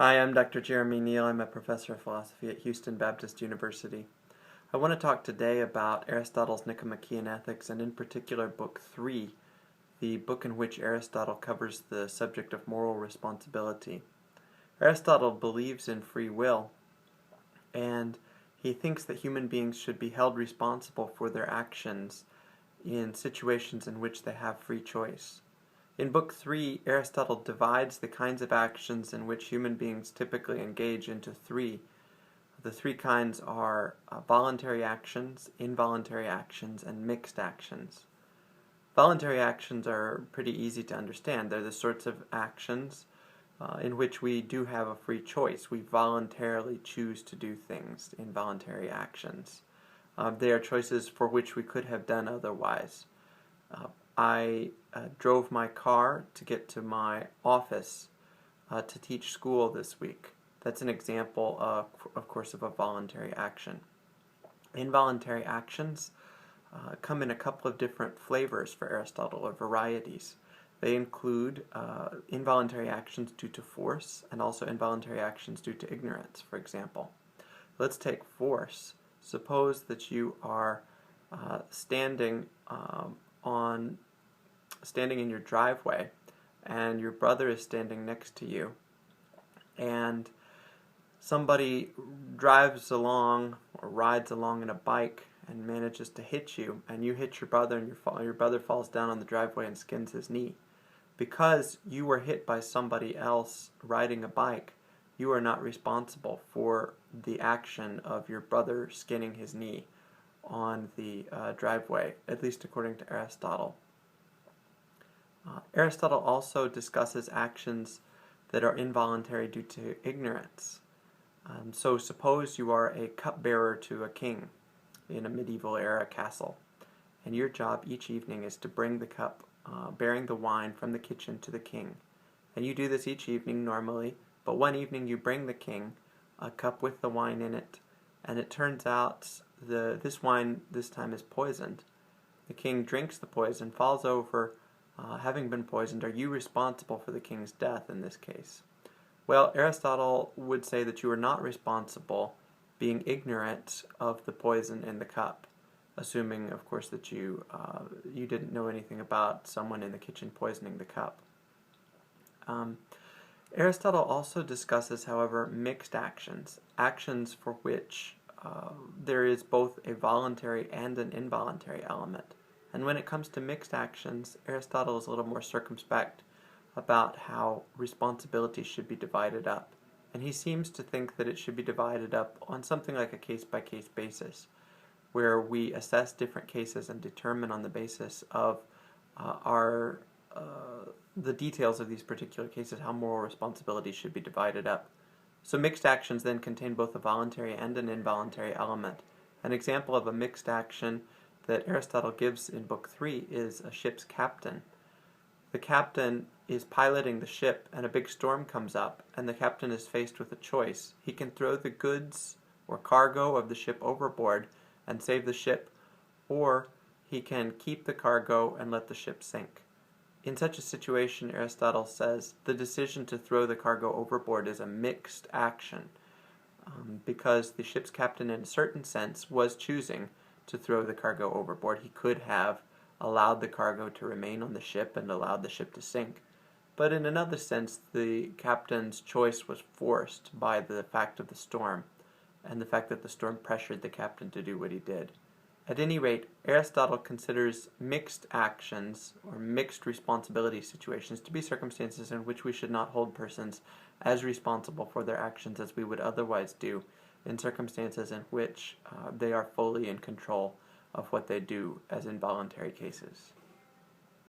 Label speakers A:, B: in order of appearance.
A: Hi, I'm Dr. Jeremy Neal. I'm a professor of philosophy at Houston Baptist University. I want to talk today about Aristotle's Nicomachean Ethics, and in particular Book 3, the book in which Aristotle covers the subject of moral responsibility. Aristotle believes in free will, and he thinks that human beings should be held responsible for their actions in situations in which they have free choice. In Book 3, Aristotle divides the kinds of actions in which human beings typically engage into three. The three kinds are voluntary actions, involuntary actions, and mixed actions. Voluntary actions are pretty easy to understand. They're the sorts of actions in which we do have a free choice. We voluntarily choose to do things in voluntary actions. They are choices for which we could have done otherwise. I drove my car to get to my office to teach school this week. That's an example, of course, of a voluntary action. Involuntary actions come in a couple of different flavors for Aristotle, or varieties. They include involuntary actions due to force and also involuntary actions due to ignorance, for example. Let's take force. Suppose that you are standing in your driveway, and your brother is standing next to you, and somebody drives along or rides along in a bike and manages to hit you, and you hit your brother, and your brother falls down on the driveway and skins his knee. Because you were hit by somebody else riding a bike, you are not responsible for the action of your brother skinning his knee on the driveway, at least according to Aristotle. Aristotle also discusses actions that are involuntary due to ignorance. So suppose you are a cupbearer to a king in a medieval era castle, and your job each evening is to bring the cup bearing the wine from the kitchen to the king. And you do this each evening normally, but one evening you bring the king a cup with the wine in it, and it turns out this wine this time is poisoned. The king drinks the poison, falls over, having been poisoned. Are you responsible for the king's death in this case? Well, Aristotle would say that you are not responsible, being ignorant of the poison in the cup, assuming, of course, that you didn't know anything about someone in the kitchen poisoning the cup. Aristotle also discusses, however, mixed actions, actions for which there is both a voluntary and an involuntary element. And when it comes to mixed actions, Aristotle is a little more circumspect about how responsibility should be divided up. And he seems to think that it should be divided up on something like a case-by-case basis, where we assess different cases and determine on the basis of the details of these particular cases how moral responsibility should be divided up. So mixed actions then contain both a voluntary and an involuntary element. An example of a mixed action that Aristotle gives in Book 3 is a ship's captain. The captain is piloting the ship, and a big storm comes up, and the captain is faced with a choice. He can throw the goods or cargo of the ship overboard and save the ship, or he can keep the cargo and let the ship sink. In such a situation, Aristotle says the decision to throw the cargo overboard is a mixed action, because the ship's captain, in a certain sense, was choosing to throw the cargo overboard. He could have allowed the cargo to remain on the ship and allowed the ship to sink. But in another sense, the captain's choice was forced by the fact of the storm, and the fact that the storm pressured the captain to do what he did. At any rate, Aristotle considers mixed actions or mixed responsibility situations to be circumstances in which we should not hold persons as responsible for their actions as we would otherwise do in circumstances in which they are fully in control of what they do, as in voluntary cases.